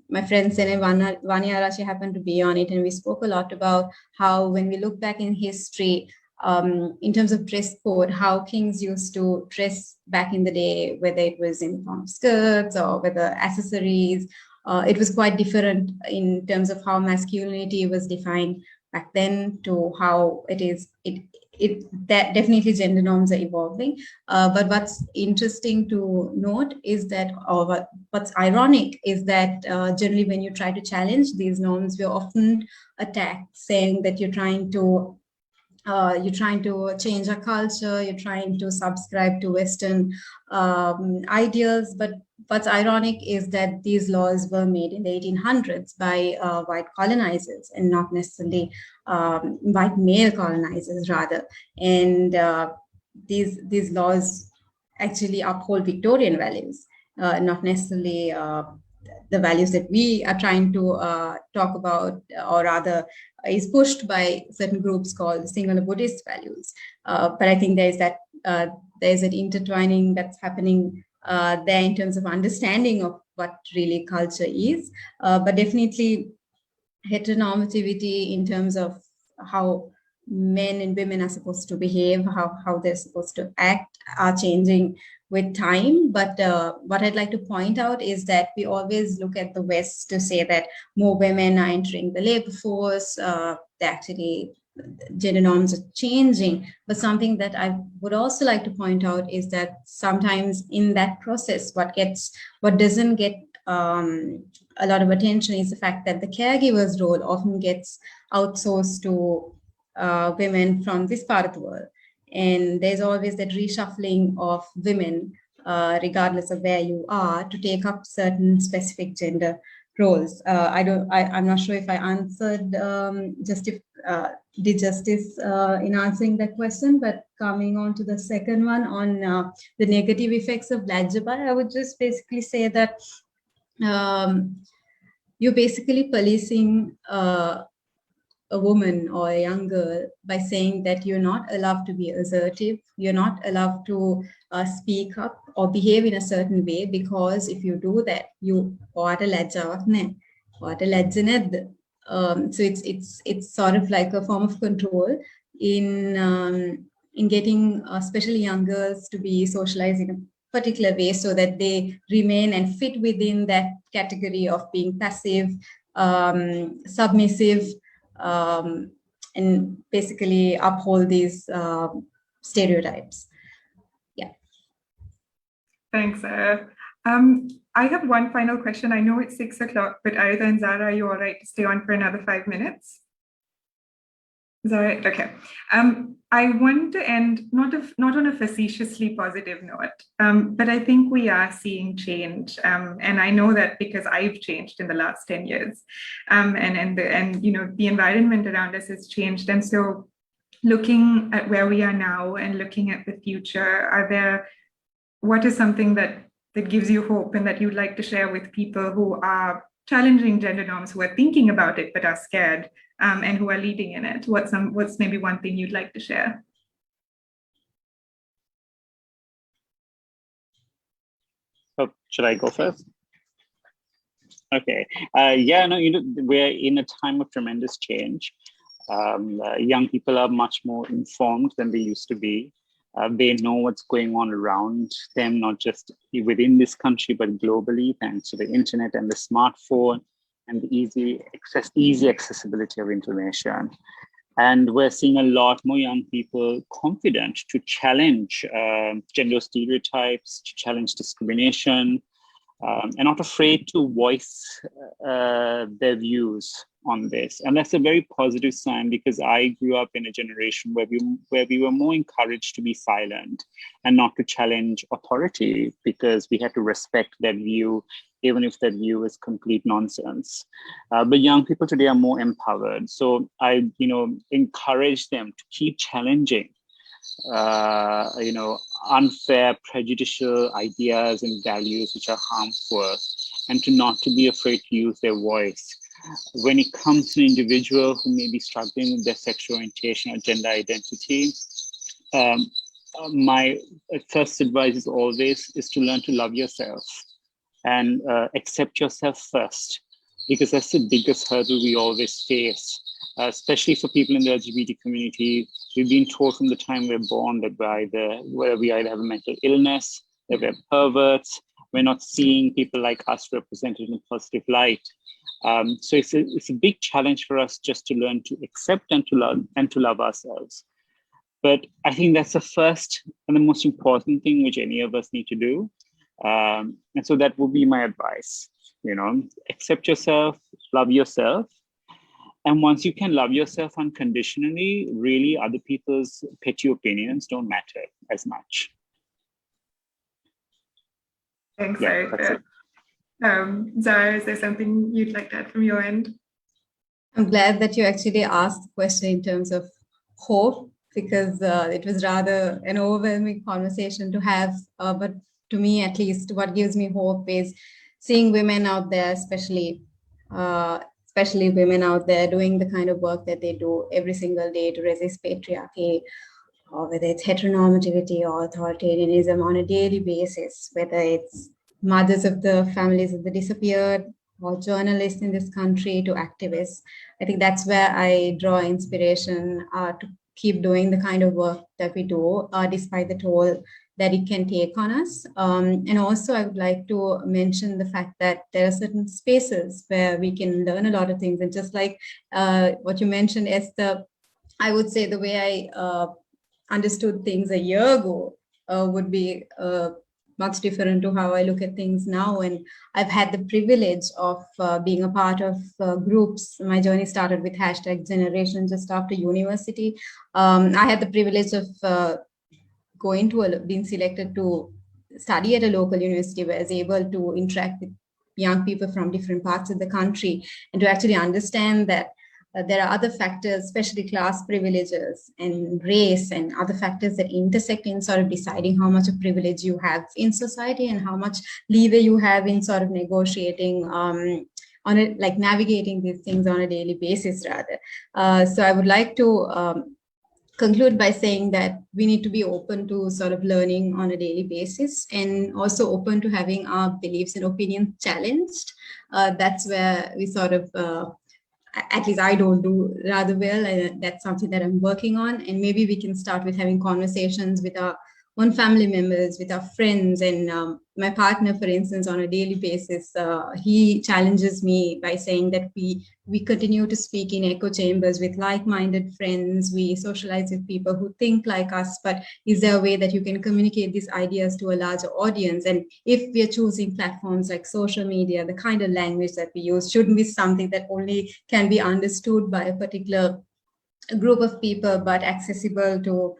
my friend Sene Vaniarashi happened to be on it. And we spoke a lot about how when we look back in history, in terms of dress code, how kings used to dress back in the day, whether it was in form of skirts or whether accessories. It was quite different in terms of how masculinity was defined back then to how it is. That definitely gender norms are evolving. But what's interesting to note is that, or what's ironic is that generally when you try to challenge these norms, we're often attacked, saying that you're trying to change our culture, you're trying to subscribe to Western ideals. But what's ironic is that these laws were made in the 1800s by white colonizers and not necessarily white male colonizers, rather. And these laws actually uphold Victorian values, not necessarily the values that we are trying to talk about, or rather is pushed by certain groups called singular Buddhist values. But I think there's that intertwining that's happening there in terms of understanding of what really culture is. But definitely heteronormativity in terms of how men and women are supposed to behave, how they're supposed to act, are changing with time. But what I'd like to point out is that we always look at the West to say that more women are entering the labor force, actually gender norms are changing. But something that I would also like to point out is that sometimes in that process, what doesn't get a lot of attention is the fact that the caregiver's role often gets outsourced to women from this part of the world. And there's always that reshuffling of women, regardless of where you are, to take up certain specific gender roles. I'm not sure if I answered did justice in answering that question, but coming on to the second one on the negative effects of Lajjabai, I would just basically say that you're basically policing a woman or a young girl by saying that you're not allowed to be assertive, you're not allowed to speak up or behave in a certain way, because if you do that, you are a lajjaවක් නැහැ. So it's sort of like a form of control in getting especially young girls to be socialized in a particular way so that they remain and fit within that category of being passive, submissive, and basically uphold these stereotypes. Yeah. Thanks, Sarah. I have one final question. I know it's 6 o'clock, but Arita and Zara, are you all right to stay on for another 5 minutes? Is that right? Okay. I want to end not on a facetiously positive note, but I think we are seeing change, and I know that because I've changed in the last 10 years, and the environment around us has changed, and so looking at where we are now and looking at the future, what is something that gives you hope and that you'd like to share with people who are challenging gender norms, who are thinking about it but are scared, and who are leading in it? What's maybe one thing you'd like to share? Oh, should I go first? Okay. Yeah, no, we're in a time of tremendous change. Young people are much more informed than they used to be. They know what's going on around them, not just within this country, but globally, thanks to the internet and the smartphone and the easy accessibility of information. And we're seeing a lot more young people confident to challenge gender stereotypes, to challenge discrimination, and not afraid to voice their views on this. And that's a very positive sign, because I grew up in a generation where we were more encouraged to be silent and not to challenge authority, because we had to respect that view, even if that view is complete nonsense. But young people today are more empowered. So I, encourage them to keep challenging unfair, prejudicial ideas and values which are harmful, and not to be afraid to use their voice. When it comes to an individual who may be struggling with their sexual orientation or gender identity, my first advice is always to learn to love yourself and accept yourself first, because that's the biggest hurdle we always face. Especially for people in the LGBT community, we've been told from the time we're born that we either have a mental illness, that we're perverts, we're not seeing people like us represented in a positive light. So it's a big challenge for us just to learn to accept and to love ourselves. But I think that's the first and the most important thing which any of us need to do. And so that would be my advice. Accept yourself, love yourself. And once you can love yourself unconditionally, really other people's petty opinions don't matter as much. Thanks, Arita. Zara, is there something you'd like to add from your end? I'm glad that you actually asked the question in terms of hope, because it was rather an overwhelming conversation to have. But to me, at least, what gives me hope is seeing women out there, especially women out there doing the kind of work that they do every single day to resist patriarchy, or whether it's heteronormativity or authoritarianism on a daily basis, whether it's mothers of the families of the disappeared, or journalists in this country, to activists. I think that's where I draw inspiration to keep doing the kind of work that we do, despite the toll that it can take on us. And also, I would like to mention the fact that there are certain spaces where we can learn a lot of things. And just like what you mentioned, Esther, I would say the way I understood things a year ago would be much different to how I look at things now. And I've had the privilege of being a part of groups. My journey started with #Generation just after university. I had the privilege of being selected to study at a local university, where I was able to interact with young people from different parts of the country, and to actually understand that there are other factors, especially class privileges and race and other factors that intersect in sort of deciding how much of privilege you have in society and how much leeway you have in sort of negotiating navigating these things on a daily basis, rather. So I would like to conclude by saying that we need to be open to sort of learning on a daily basis, and also open to having our beliefs and opinions challenged, that's where we sort of, at least I don't do rather well. And that's something that I'm working on. And maybe we can start with having conversations with our own family members, with our friends. And my partner, for instance, on a daily basis, he challenges me by saying that we continue to speak in echo chambers with like-minded friends. We socialize with people who think like us, but is there a way that you can communicate these ideas to a larger audience? And if we are choosing platforms like social media, the kind of language that we use shouldn't be something that only can be understood by a particular group of people, but accessible to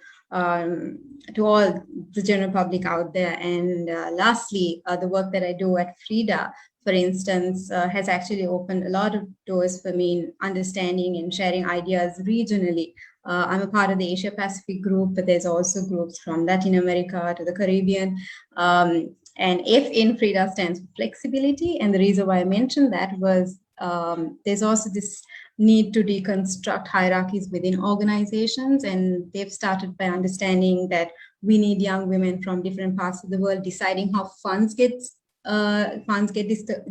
all the general public out there. And lastly, the work that I do at Frida, for instance, has actually opened a lot of doors for me in understanding and sharing ideas regionally. I'm a part of the Asia Pacific group, but there's also groups from Latin America to the Caribbean. And F in Frida stands for flexibility. And the reason why I mentioned that was there's also this need to deconstruct hierarchies within organizations. And they've started by understanding that we need young women from different parts of the world deciding how funds get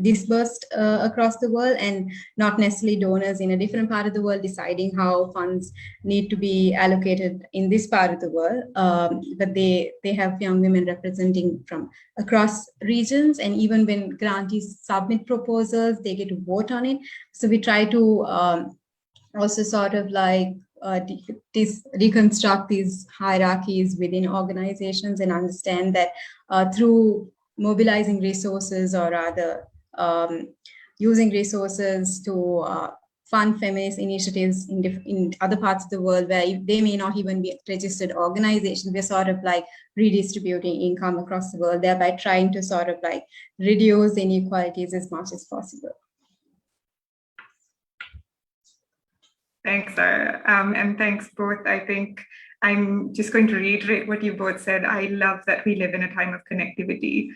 disbursed across the world, and not necessarily donors in a different part of the world deciding how funds need to be allocated in this part of the world. But they have young women representing from across regions, and even when grantees submit proposals, they get to vote on it. So we try to also sort of like reconstruct these hierarchies within organizations and understand that through mobilizing resources, or rather using resources to fund feminist initiatives in other parts of the world where they may not even be registered organizations, we're sort of like redistributing income across the world, thereby trying to sort of like reduce inequalities as much as possible. Thanks, Sarah. And thanks both. I think I'm just going to reiterate what you both said. I love that we live in a time of connectivity,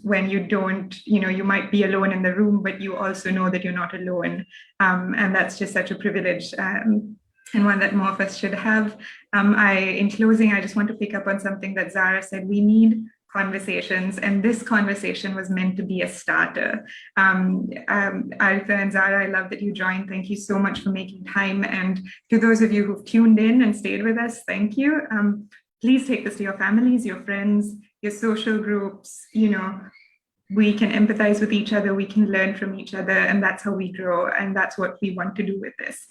when you don't, you might be alone in the room, but you also know that you're not alone. And that's just such a privilege, and one that more of us should have. In closing, I just want to pick up on something that Zara said. We need conversations, and this conversation was meant to be a starter. Arifa and Zara, I love that you joined. Thank you so much for making time. And to those of you who've tuned in and stayed with us, thank you. Please take this to your families, your friends, your social groups. We can empathize with each other, we can learn from each other, and that's how we grow. And that's what we want to do with this.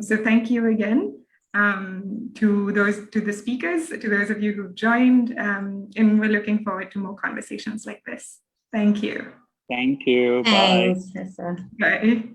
So thank you again. To the speakers, to those of you who've joined, and we're looking forward to more conversations like this. Thank you. Thank you. Thanks, Bye. Tessa. Bye.